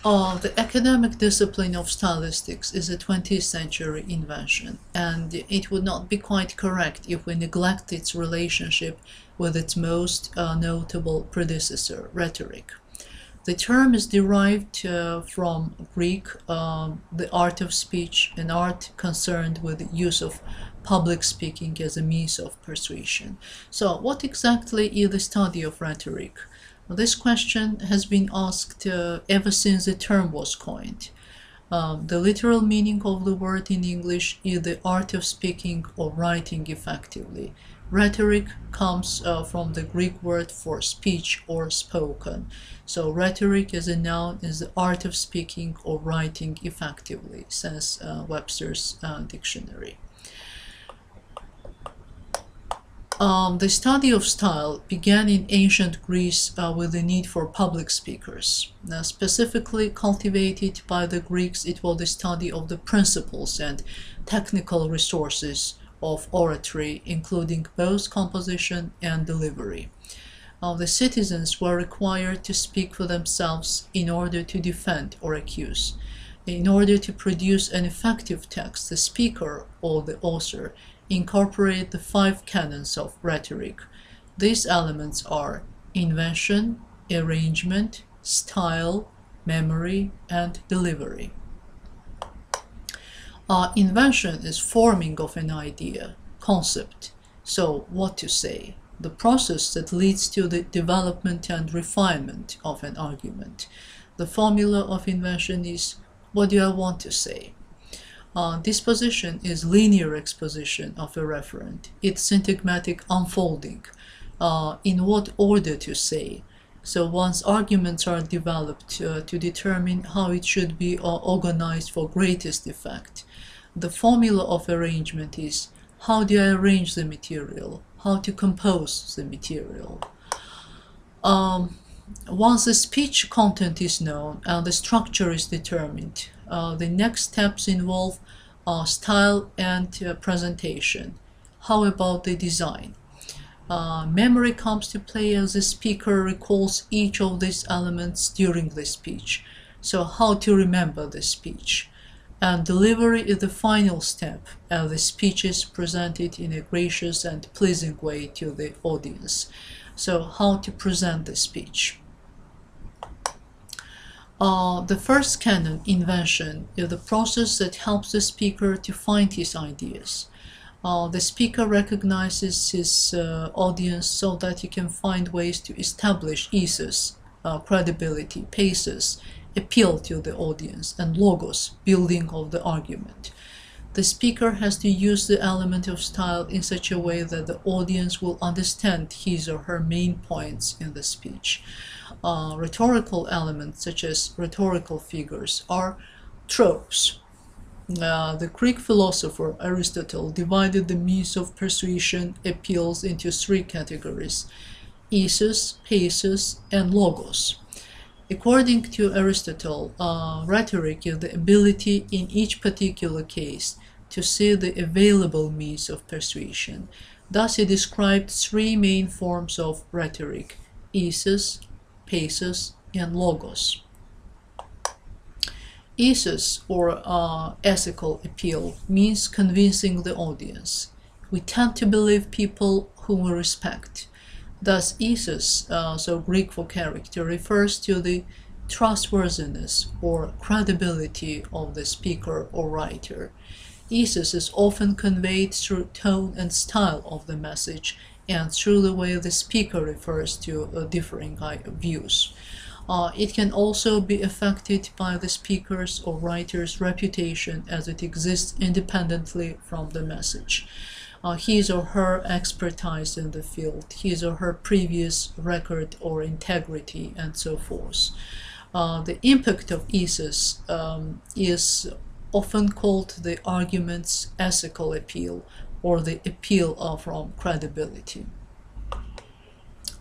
The academic discipline of stylistics is a 20th century invention, and it would not be quite correct if we neglect its relationship with its most notable predecessor, rhetoric. The term is derived from Greek, the art of speech, an art concerned with the use of public speaking as a means of persuasion. So, what exactly is the study of rhetoric? This question has been asked ever since the term was coined. The literal meaning of the word in English is the art of speaking or writing effectively. Rhetoric comes from the Greek word for speech or spoken. So rhetoric as a noun is the art of speaking or writing effectively, says Webster's dictionary. The study of style began in ancient Greece with the need for public speakers. Specifically cultivated by the Greeks, it was the study of the principles and technical resources of oratory, including both composition and delivery. The citizens were required to speak for themselves in order to defend or accuse. In order to produce an effective text, the speaker or the author incorporate the 5 canons of rhetoric. These elements are invention, arrangement, style, memory, and delivery. Invention is forming of an idea, concept, so what to say, the process that leads to the development and refinement of an argument. The formula of invention is, what do I want to say? Disposition is linear exposition of a referent, its syntagmatic unfolding, in what order to say. So once arguments are developed to determine how it should be organized for greatest effect. The formula of arrangement is, how do I arrange the material, how to compose the material. Once the speech content is known and the structure is determined, the next steps involve style and presentation. How about the design? Memory comes to play as the speaker recalls each of these elements during the speech. So how to remember the speech? And delivery is the final step, as the speech is presented in a gracious and pleasing way to the audience. So how to present the speech? The first canon, invention, is the process that helps the speaker to find his ideas. The speaker recognizes his audience so that he can find ways to establish ethos, credibility, pathos, appeal to the audience, and logos, building of the argument. The speaker has to use the element of style in such a way that the audience will understand his or her main points in the speech. Rhetorical elements, such as rhetorical figures, are tropes. The Greek philosopher Aristotle divided the means of persuasion appeals into 3 categories: ethos, pathos, and logos. According to Aristotle, rhetoric is the ability in each particular case to see the available means of persuasion. Thus, he described 3 main forms of rhetoric: ethos, pathos, and logos. Ethos, or ethical appeal, means convincing the audience. We tend to believe people whom we respect. Thus, ethos, so Greek for character, refers to the trustworthiness or credibility of the speaker or writer. Ethos is often conveyed through tone and style of the message and through the way the speaker refers to differing views. It can also be affected by the speaker's or writer's reputation as it exists independently from the message. His or her expertise in the field, his or her previous record or integrity, and so forth. The impact of ethos is often called the argument's ethical appeal, or the appeal from credibility.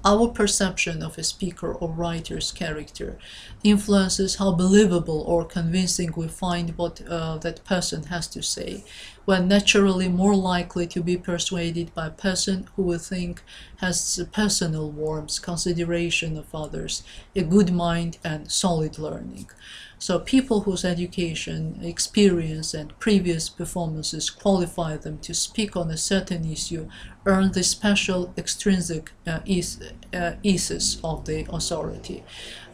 Our perception of a speaker or writer's character influences how believable or convincing we find what that person has to say. we're naturally more likely to be persuaded by a person who we think has personal warmth, consideration of others, a good mind, and solid learning. So people whose education, experience, and previous performances qualify them to speak on a certain issue earn the special extrinsic eases of the authority.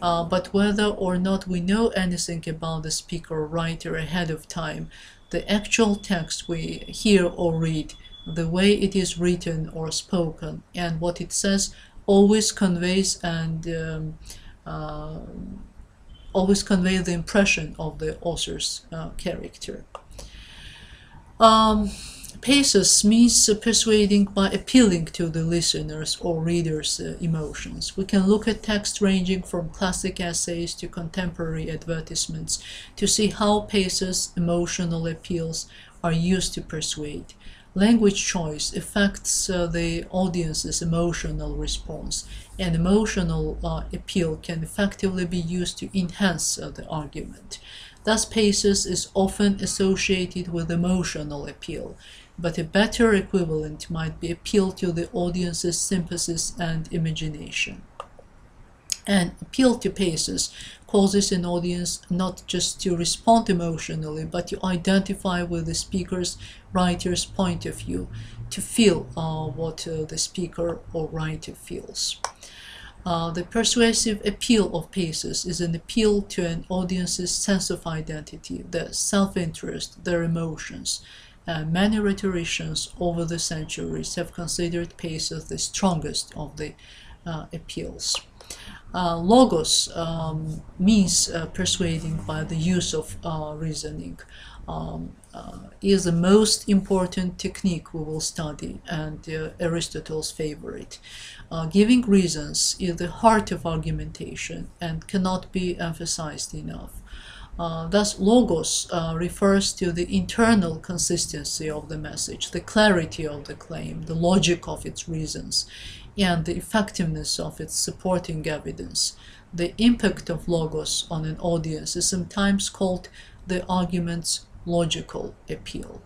But whether or not we know anything about the speaker or writer ahead of time, the actual text we hear or read, the way it is written or spoken, and what it says always conveys always convey the impression of the author's character. Pathos means persuading by appealing to the listener's or reader's emotions. We can look at text ranging from classic essays to contemporary advertisements to see how pathos, emotional appeals, are used to persuade. Language choice affects the audience's emotional response, and emotional appeal can effectively be used to enhance the argument. Thus, pathos is often associated with emotional appeal, but a better equivalent might be appeal to the audience's sympathies and imagination. And appeal to pathos causes an audience not just to respond emotionally, but to identify with the speaker's, writer's point of view, to feel what the speaker or writer feels. The persuasive appeal of pathos is an appeal to an audience's sense of identity, their self-interest, their emotions. Many rhetoricians over the centuries have considered pathos the strongest of the appeals. Logos means persuading by the use of reasoning. Is the most important technique we will study, and Aristotle's favorite. Giving reasons is the heart of argumentation and cannot be emphasized enough. Thus, logos refers to the internal consistency of the message, the clarity of the claim, the logic of its reasons, and the effectiveness of its supporting evidence. The impact of logos on an audience is sometimes called the argument's logical appeal.